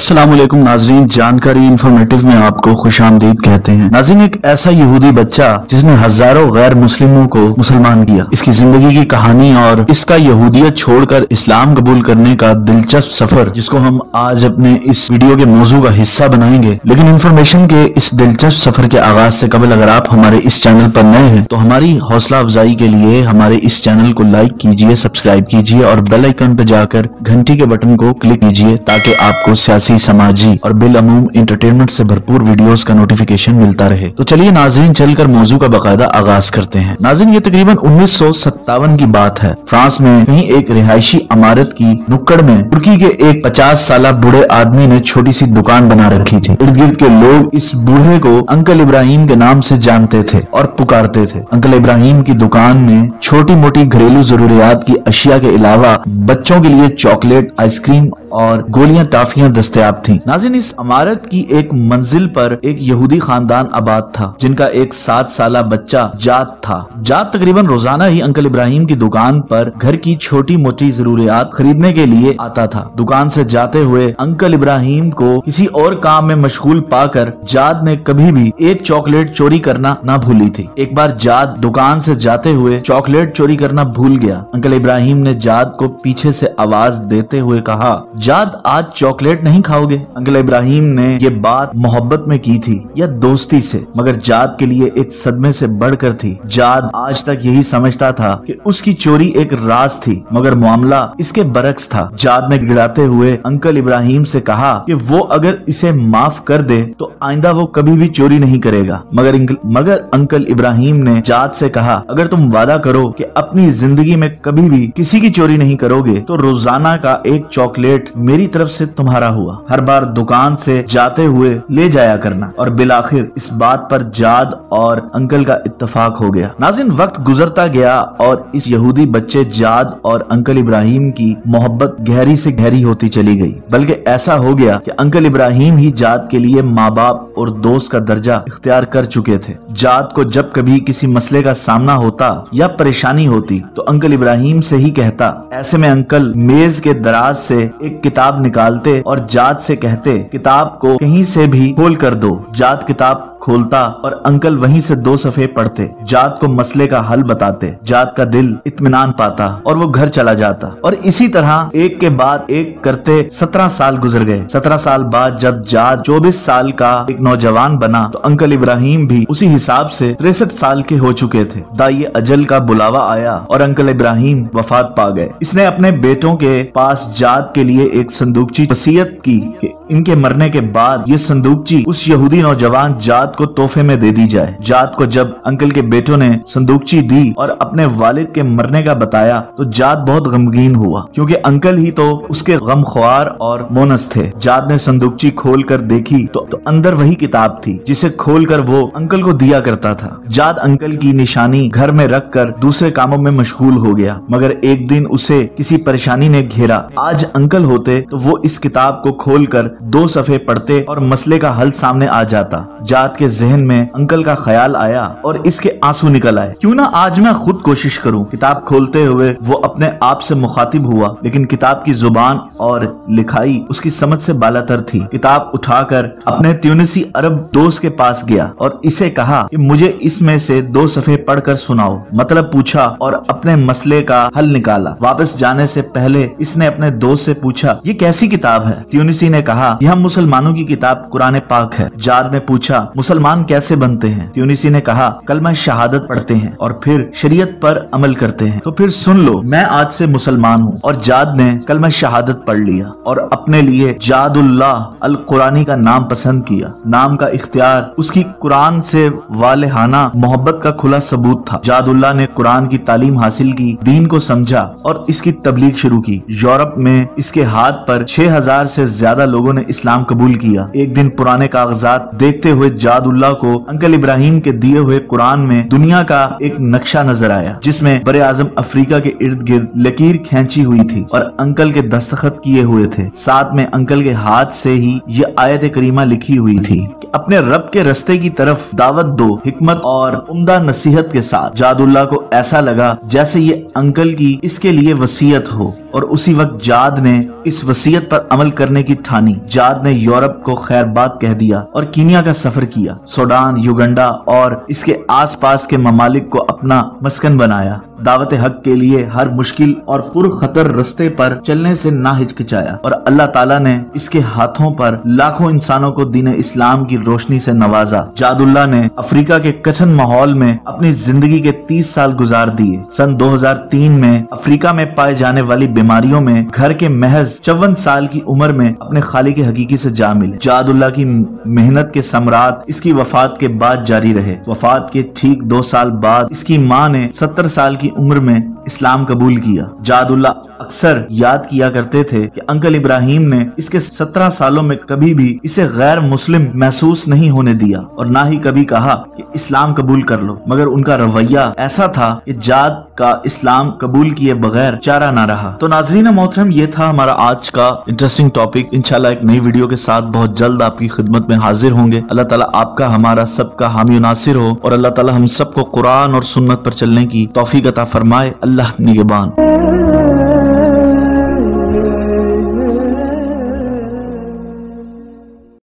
अस्सलामुअलैकुम नाजरीन, जानकारी इंफॉर्मेटिव में आपको खुशामदीद कहते हैं। नाजरीन, एक ऐसा यहूदी बच्चा जिसने हजारों गैर मुस्लिमों को मुसलमान किया, इसकी जिंदगी की कहानी और इसका यहूदियत छोड़कर इस्लाम कबूल करने का दिलचस्प सफर, जिसको हम आज अपने इस वीडियो के मौजू का हिस्सा बनाएंगे। लेकिन इन्फॉर्मेशन के इस दिलचस्प सफर के आगाज से कबल अगर आप हमारे इस चैनल पर नए हैं तो हमारी हौसला अफजाई के लिए हमारे इस चैनल को लाइक कीजिए, सब्सक्राइब कीजिए और बेल आइकन पर जाकर घंटी के बटन को क्लिक कीजिए ताकि आपको सियासी, समाजी और बिलअमूम एंटरटेनमेंट से भरपूर वीडियोस का नोटिफिकेशन मिलता रहे। तो चलिए नाज़रीन, चलकर मौजू का बाकायदा आगाज करते हैं। नाज़रीन, ये तकरीबन 1957 की बात है। फ्रांस में कहीं एक रिहायशी इमारत की नुक्कड़ में तुर्की के एक 50 साल बूढ़े आदमी ने छोटी सी दुकान बना रखी थी। इर्द गिर्द के लोग इस बूढ़े को अंकल इब्राहिम के नाम से जानते थे और पुकारते थे। अंकल इब्राहिम की दुकान में छोटी मोटी घरेलू जरूरियात की अशिया के अलावा बच्चों के लिए चॉकलेट, आइसक्रीम और गोलियां, टाफियां दस्तयाब थीं। नाज़रीन, इस इमारत की एक मंजिल पर एक यहूदी खानदान आबाद था जिनका एक 7 साल बच्चा जाद था। जाद तकरीबन रोजाना ही अंकल इब्राहिम की दुकान पर घर की छोटी मोटी जरूरियात खरीदने के लिए आता था। दुकान से जाते हुए अंकल इब्राहिम को किसी और काम में मशगूल पाकर जाद ने कभी भी एक चॉकलेट चोरी करना ना भूली थी। एक बार जाद दुकान से जाते हुए चॉकलेट चोरी करना भूल गया। अंकल इब्राहिम ने जाद को पीछे से आवाज देते हुए कहा, जाद आज चॉकलेट नहीं खाओगे? अंकल इब्राहिम ने ये बात मोहब्बत में की थी या दोस्ती से, मगर जाद के लिए एक सदमे से बढ़कर थी। जाद आज तक यही समझता था कि उसकी चोरी एक राज थी, मगर मामला इसके बरक्स था। जाद ने गिड़ाते हुए अंकल इब्राहिम से कहा कि वो अगर इसे माफ कर दे तो आइंदा वो कभी भी चोरी नहीं करेगा। मगर अंकल इब्राहिम ने जाद से कहा, अगर तुम वादा करो कि अपनी जिंदगी में कभी भी किसी की चोरी नहीं करोगे तो रोजाना का एक चॉकलेट मेरी तरफ से तुम्हारा हुआ। हर बार दुकान से जाते हुए ले जाया करना। और बिलाखिर इस बात पर जाद और अंकल का इत्तेफाक हो गया। नाज़रीन, वक्त गुजरता गया और इस यहूदी बच्चे जाद और अंकल इब्राहिम की मोहब्बत गहरी से गहरी होती चली गई। बल्कि ऐसा हो गया कि अंकल इब्राहिम ही जाद के लिए माँ बाप और दोस्त का दर्जा इख्तियार कर चुके थे। जाद को जब कभी किसी मसले का सामना होता या परेशानी होती तो अंकल इब्राहिम से ही कहता। ऐसे में अंकल मेज के दराज से एक किताब निकालते और जाद से कहते, किताब को कहीं से भी खोल कर दो। जाद किताब खोलता और अंकल वहीं से 2 सफ़े पढ़ते, जाद को मसले का हल बताते। जाद का दिल इत्मीनान पाता और वो घर चला जाता। और इसी तरह एक के बाद एक करते 17 साल गुजर गए। 17 साल बाद जब जाद 24 साल का एक नौजवान बना तो अंकल इब्राहिम भी उसी हिसाब से 63 साल के हो चुके थे। दाई अजल का बुलावा आया और अंकल इब्राहिम वफात पा गए। इसने अपने बेटों के पास जाद के लिए एक संदूकची वसीयत की कि इनके मरने के बाद ये संदूकची उस यहूदी नौजवान जाद को तोहफे में दे दी जाए। जाद को जब अंकल के बेटों ने संदूकची दी और अपने वालिद के मरने का बताया तो जाद बहुत गमगीन हुआ, क्योंकि अंकल ही तो उसके गमख्वार और मोनस थे। जाद ने संदूकची खोल कर देखी तो अंदर वही किताब थी जिसे खोलकर वो अंकल को दिया करता था। जाद अंकल की निशानी घर में रख कर दूसरे कामों में मशगूल हो गया, मगर एक दिन उसे किसी परेशानी ने घेरा। आज अंकल होते तो वो इस किताब को खोलकर 2 सफ़े पढ़ते और मसले का हल सामने आ जाता। जाद के जहन में अंकल का ख्याल आया और इसके आंसू निकल आए। क्यों ना आज मैं खुद कोशिश करूं। किताब खोलते हुए वो अपने आप से मुखातिब हुआ, लेकिन किताब की जुबान और लिखाई उसकी समझ से बालातर थी। किताब उठाकर अपने ट्यूनिसी अरब दोस्त के पास गया और इसे कहा कि मुझे इसमें से 2 सफ़े पढ़कर सुनाओ। मतलब पूछा और अपने मसले का हल निकाला। वापस जाने से पहले इसने अपने दोस्त से पूछा, ये कैसी किताब है? ट्यूनिसी ने कहा, यह मुसलमानों की किताब कुरान पाक है। जाद ने पूछा, मुसलमान कैसे बनते हैं? ट्यूनिसी ने कहा, कलमा शहादत पढ़ते हैं और फिर शरीयत पर अमल करते हैं। तो फिर सुन लो, मैं आज से मुसलमान हूँ। और जाद ने कलमा शहादत पढ़ लिया और अपने लिए जादुल्लाह अल कुरानी का नाम पसंद किया। नाम का इख्तियार उसकी कुरान से वालेहाना मोहब्बत का खुला सबूत था। जादुल्लाह ने कुरान की तालीम हासिल की, दीन को समझा और इसकी तबलीग शुरू की। यूरोप में इसके हाथ पर 6000 से ज्यादा लोगों ने इस्लाम कबूल किया। एक दिन पुराने कागजात देखते हुए जादुल्लाह को अंकल इब्राहिम के दिए हुए कुरान में दुनिया का एक नक्शा नजर आया, जिसमें बरे आजम अफ्रीका के इर्द गिर्द लकीर खींची हुई थी और अंकल के दस्तखत किए हुए थे। साथ में अंकल के हाथ से ही ये आयत करीमा लिखी हुई थी कि اپنے رب کے رستے کی طرف دعوت دو حکمت اور عمدہ نصیحت کے ساتھ۔ جاد اللہ کو ایسا لگا جیسے یہ انکل کی اس کے لیے وصیت ہو، اور اسی وقت جاد نے اس وصیت پر عمل کرنے کی ٹھانی۔ جاد نے یورپ کو خیر بات کہہ دیا اور کینیا کا سفر کیا، سوڈان، یوگنڈا اور اس کے آس پاس کے ممالک کو اپنا مسکن بنایا۔ دعوت حق کے لیے ہر مشکل اور پر خطر رستے پر چلنے سے نہ ہچکچایا، اور اللہ تعالیٰ نے اس کے ہاتھوں پر لاکھوں انسانوں کو دین اسلام کی روشنی سے نوازا۔ جاد اللہ نے افریقہ کے کچھن ماحول میں اپنی زندگی کے 30 سال گزار دیے۔ سن 2003 میں افریقہ میں پائے جانے والی بیماریوں میں گھر کے محض 54 سال کی عمر میں اپنے خالق حقیقی سے جا ملے۔ جاد اللہ کی محنت کے ثمرات اس کی وفات کے بعد جاری رہے۔ وفات کے ٹھیک 2 سال بعد اس کی ماں نے 70 سال کی عمر میں اسلام قبول کیا۔ جاد اللہ اکثر یاد کیا کرتے تھے کہ انکل ابراہیم نے اس کے 17 سالوں میں کبھی بھی اسے غیر مسلم محسوس نہیں ہونے دیا، اور نہ ہی کبھی کہا کہ اسلام قبول کر لو، مگر ان کا رویہ ایسا تھا کہ جاد کا اسلام قبول کیے بغیر چارہ نہ رہا۔ تو ناظرین محترم، یہ تھا ہمارا آج کا انٹرسٹنگ ٹاپک۔ انشاءاللہ ایک نئی ویڈیو کے ساتھ بہت جلد آپ کی خدمت میں حاضر ہوں گے۔ اللہ تعالیٰ آپ کا ہمارا سب کا حامی و ناصر ہو، اور اللہ تعالیٰ ہم سب کو قرآن اور سنت پر چلنے کی توفیق عطا فرمائے۔ اللہ نگہبان۔